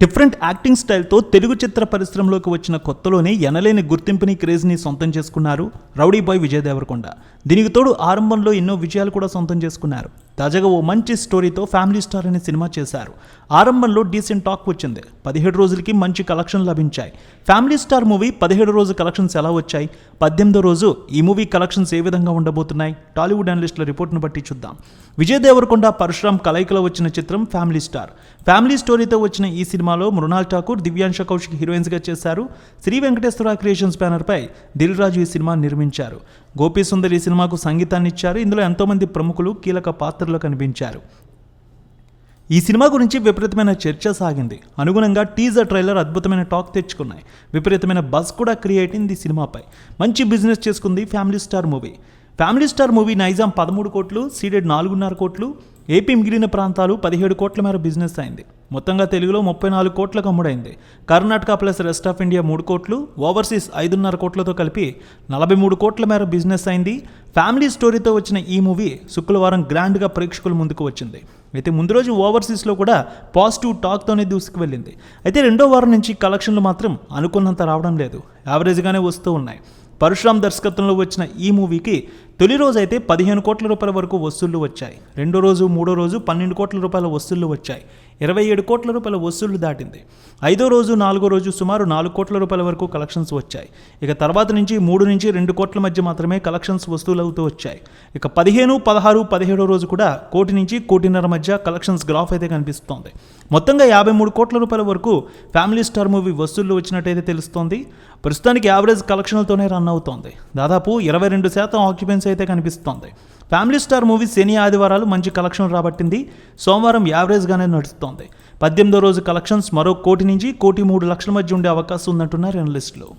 Different acting స్టైల్తో Telugu చిత్ర పరిశ్రమలోకి వచ్చిన కొత్తలోనే ఎనలేని గుర్తింపుని క్రేజ్ని సొంతం చేసుకున్నారు రౌడీ బాయ్ విజయ్ దేవరకొండ. దీనికి తోడు ఆరంభంలో ఎన్నో విజయాలు కూడా సొంతం చేసుకున్నారు. తాజాగా ఓ మంచి స్టోరీతో ఫ్యామిలీ స్టార్ అనే సినిమా చేశారు. ఆరంభంలో డీసెంట్ టాక్ వచ్చింది. 17 రోజులకి మంచి కలెక్షన్ లభించాయి. ఫ్యామిలీ స్టార్ మూవీ 17 రోజు కలెక్షన్స్ ఎలా వచ్చాయి, 18వ రోజు ఈ మూవీ కలెక్షన్స్ ఏ విధంగా ఉండబోతున్నాయి, టాలీవుడ్ అనలిస్టుల రిపోర్ట్ను బట్టి చూద్దాం. విజయ్ దేవరకొండ పరశురామ్ కలయికలో వచ్చిన చిత్రం ఫ్యామిలీ స్టార్. ఫ్యామిలీ స్టోరీతో వచ్చిన ఈ సినిమాలో మృణాల్ ఠాకూర్, దివ్యాంశ కౌశిక్ హీరోయిన్స్గా చేశారు. శ్రీ వెంకటేశ్వర క్రియేషన్స్ బ్యానర్పై దిల్ రాజు ఈ సినిమా నిర్మించారు. గోపీ సుందర్ ఈ సినిమాకు సంగీతాన్ని ఇచ్చారు. ఇందులో ఎంతోమంది ప్రముఖులు కీలక పాత్రలో కనిపించారు. ఈ సినిమా గురించి విపరీతమైన చర్చ సాగింది. అనుగుణంగా టీజర్ ట్రైలర్ అద్భుతమైన టాక్ తెచ్చుకున్నాయి. విపరీతమైన బజ్ కూడా క్రియేట్ అయింది. ఈ సినిమాపై మంచి బిజినెస్ చేసుకుంది family star movie. Family star movie Nizam 13 కోట్లు, సీడెడ్ 4.5 కోట్లు, ఏపీ మిగిలిన ప్రాంతాలు 17 కోట్ల మేర బిజినెస్ అయింది. మొత్తంగా తెలుగులో 34 కోట్లకు అమ్ముడైంది. Karnataka plus rest of India 3 కోట్లు, ఓవర్సీస్ 5.5 కోట్లతో కలిపి 43 కోట్ల మేర బిజినెస్ అయింది. ఫ్యామిలీ స్టోరీతో వచ్చిన ఈ మూవీ శుక్రవారం గ్రాండ్గా ప్రేక్షకుల ముందుకు వచ్చింది. అయితే ముందు రోజు ఓవర్సీస్లో కూడా పాజిటివ్ టాక్తోనే దూసుకువెళ్ళింది. అయితే రెండో వారం నుంచి కలెక్షన్లు మాత్రం అనుకున్నంత రావడం లేదు, యావరేజ్గానే వస్తూ ఉన్నాయి. పరశురామ్ దర్శకత్వంలో వచ్చిన ఈ మూవీకి తొలి రోజు అయితే 15 కోట్ల రూపాయల వరకు వసూళ్లు వచ్చాయి. రెండో రోజు, మూడో రోజు 12 కోట్ల రూపాయల వసూళ్లు వచ్చాయి. 27 కోట్ల రూపాయల వసూళ్లు దాటింది. ఐదో రోజు, నాలుగో రోజు సుమారు 4 కోట్ల రూపాయల వరకు కలెక్షన్స్ వచ్చాయి. ఇక తర్వాత నుంచి 3 నుంచి 2 కోట్ల మధ్య మాత్రమే కలెక్షన్స్ వసూలవుతూ వచ్చాయి. ఇక 15, 16, 17 రోజు కూడా 1 కోటి నుంచి 1.5 కోటి మధ్య కలెక్షన్స్ గ్రాఫ్ అయితే కనిపిస్తోంది. మొత్తంగా 53 కోట్ల రూపాయల వరకు ఫ్యామిలీ స్టార్ మూవీ వసూళ్లు వచ్చినట్టయితే తెలుస్తోంది. ప్రస్తుతానికి యావరేజ్ కలెక్షన్లతోనే రన్ అవుతోంది. దాదాపు 22% ఆక్యుపెన్సీ అయితే కనిపిస్తోంది. ఫ్యామిలీ స్టార్ మూవీ శని, ఆదివారాలు మంచి కలెక్షన్ రాబట్టింది. సోమవారం యావరేజ్గానే నడుస్తోంది. 18వ రోజు కలెక్షన్స్ మరో 1 కోటి నుంచి 1.3 కోటి మధ్య ఉండే అవకాశం ఉందంటున్నారు అనలిస్టులు.